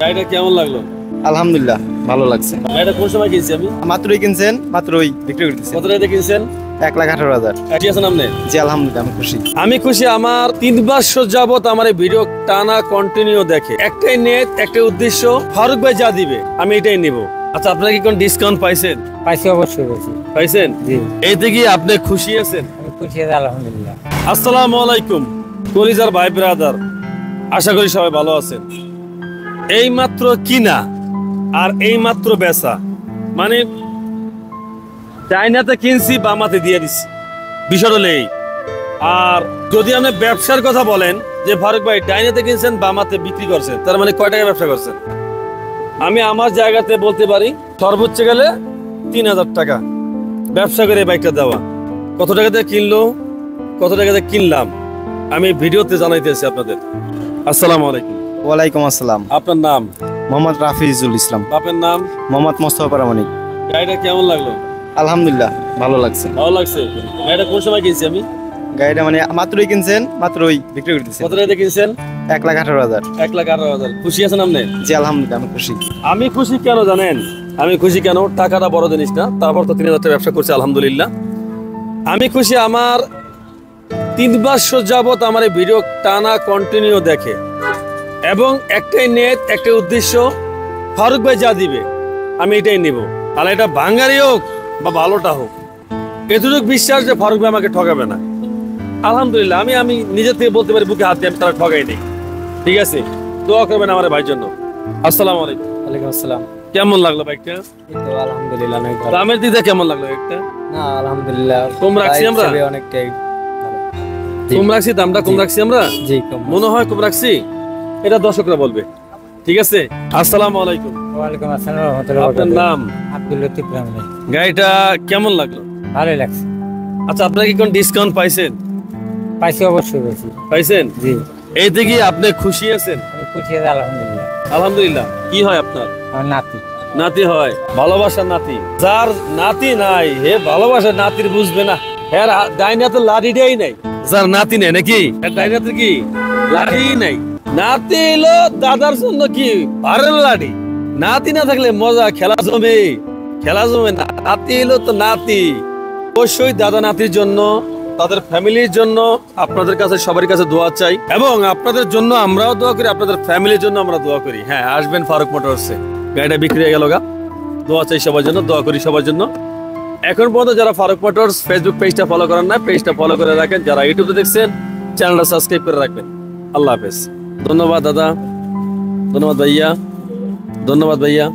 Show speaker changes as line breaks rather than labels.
গাড়িটা কেমন লাগলো?
আলহামদুলিল্লাহ ভালো লাগছে।
গাড়িটা কোন সময় কিনছি আমি?
মাত্রই কিনছেন, মাত্রই বিক্রি করতেছেন।
কত টাকা কিনছেন?
1,18,000।
ঠিক আছে নামনে?
জি আলহামদুলিল্লাহ আমি খুশি।
আমি খুশি। আমার 3 বছর যাবত আমার এই ভিডিও টানা কন্টিনিউ দেখে, একটাই নেট, একটাই উদ্দেশ্য, ফারুক ভাই যা দিবে আমি এটাই নিব। আচ্ছা, আপনারা কি কোন ডিসকাউন্ট পাইছেন?
পাইছি, অবশ্যই পাইছি।
পাইছেন?
জি।
এইতে কি আপনি খুশি আছেন?
আমি খুশি আছি আলহামদুলিল্লাহ।
আসসালামু আলাইকুম কলিজার ভাই ব্রাদার, আশা করি সবাই ভালো আছেন। এই মাত্র কিনা আর এই মাত্র বেচা, মানে চাইনাতে কিনছি বামাতে দিয়ে দিচ্ছি, বিষয়টা হলো এই। আর যদি আপনি ব্যবসার কথা বলেন যে ফারুক ভাই চাইনাতে কিনছেন বামাতে বিক্রি করছেন, তার মানে কয় টাকা ব্যবসা করছেন? আমি আমার জায়গাতে বলতে পারি সর্বোচ্চ গেলে 3,000 টাকা ব্যবসা করে এই বাইকটা দেওয়া। কত টাকাতে কিনলো, কত টাকাতে কিনলাম আমি ভিডিওতে জানাইতেছি আপনাদের। আসসালামু আলাইকুম।
ওয়ালাইকুম আসসালাম।
আপনার নাম?
মোহাম্মদ রাফিজুল ইসলাম।
বাপের নাম?
মোহাম্মদ মোস্তফা প্রামাণিক।
গাড়িটা কেমন লাগলো?
আলহামদুলিল্লাহ ভালো লাগছে।
ভালো লাগছে। গাড়িটা কোন সময় কিনছি আমি?
গাড়িটা মানে মাত্রই কিনছেন, মাত্রই বিক্রি করতেছেন।
কত টাকাতে কিনছেন?
1,18,000।
1,18,000। খুশি আছেন আপনি?
জি আলহামদুলিল্লাহ আমি খুশি।
আমি খুশি কেন জানেন? আমি খুশি কেন? টাকাটা বড় জিনিস না, তারপর তো 3,000 টাকা ব্যবসা করছি আলহামদুলিল্লাহ। আমি খুশি আমার 3 বছর যাবত আমার এই ভিডিও টানা কন্টিনিউ দেখে, এবং একটাই নেট, একটাই উদ্দেশ্য, ফারুক ভাই যা দিবে আমি এটাই নিব। আর এটা ভাঙ্গারি হোক বা ভালোটা হোক, এতটুকু বিশ্বাস যে ফারুক ভাই আমাকে ঠকাবে না। আলহামদুলিল্লাহ আমি আমি নিজের থেকে বলতে পারি বুকে হাত দিয়ে আমি তারা ঠকাই নেই। ঠিক আছে, দোয়া করবেন আমার ভাইয়ের জন্য। আসসালামু আলাইকুম।
ওয়ালাইকুম আসসালাম।
কেমন লাগলো বাইকটা?
এই তো আলহামদুলিল্লাহ অনেক ভালো।
দামের দিকে কেমন লাগলো একটা?
না আলহামদুলিল্লাহ
কম রাখছি
বাইক
আমরা?
হিসেবে অনেকটাই ভালো। জি।
কম রাখছি, দামটা কম
জি।
রাখছি আমরা?
জি কম।
মনে হয় কম রাখছি, এটা দর্শকরা বলবে। ঠিক আছে, আসসালামু আলাইকুম।
ওয়ালাইকুম আসসালাম ওয়া রাহমাতুল্লাহি ওয়া
আপনার
বারাকাতুহু।
নাম?
আব্দুল লতিফ প্রামাণিক।
গাড়িটা কেমন লাগলো?
ভালোই লাগছে।
আচ্ছা, আপনারা কি কোন ডিসকাউন্ট পাইছেন?
পাইছি, অবশ্যই পাইছি।
পাইছেন?
জি।
এইতে কি আপনি খুশি আছেন?
আমি খুশি আছি আলহামদুলিল্লাহ।
আলহামদুলিল্লাহ। কি হয় আপনার?
আমার নাতি।
নাতি হয়? ভালোবাসার নাতি। যার নাতি নাই হে ভালোবাসার নাতির বুঝবে না। হ্যাঁ, ডাইনাতে লাঠিটাই নাই। যার নাতি নেই নাকি ডাইনাতে কি লাঠি নাই? নাতি এলো দাদার জন্য কি ভারের লাঠি। নাতি না থাকলে মজা, খেলা জমে, খেলা জমে না। নাতি এলো তো নাতি, অবশ্যই দাদা নাতির জন্য, তাদের ফ্যামিলির জন্য আপনাদের কাছে সবার কাছে দোয়া চাই, এবং আপনাদের জন্য আমরাও দোয়া করি, আপনাদের ফ্যামিলির জন্য আমরা দোয়া করি। হ্যাঁ, আসবেন ফারুক মোটরসে। গাড়িটা বিক্রি হয়ে গেল গা, দোয়া চাই সবার জন্য, দোয়া করি সবার জন্য। এখন পর্যন্ত যারা ফারুক মোটরস ফেসবুক পেজটা ফলো করেন না, পেজটা ফলো করে রাখেন। যারা ইউটিউবে দেখছেন চ্যানেলটা সাবস্ক্রাইব করে রাখবেন। আল্লাহ হাফেজ। ধন্যবাদ দাদা, ধন্যবাদ ভাইয়া, ধন্যবাদ ভাইয়া।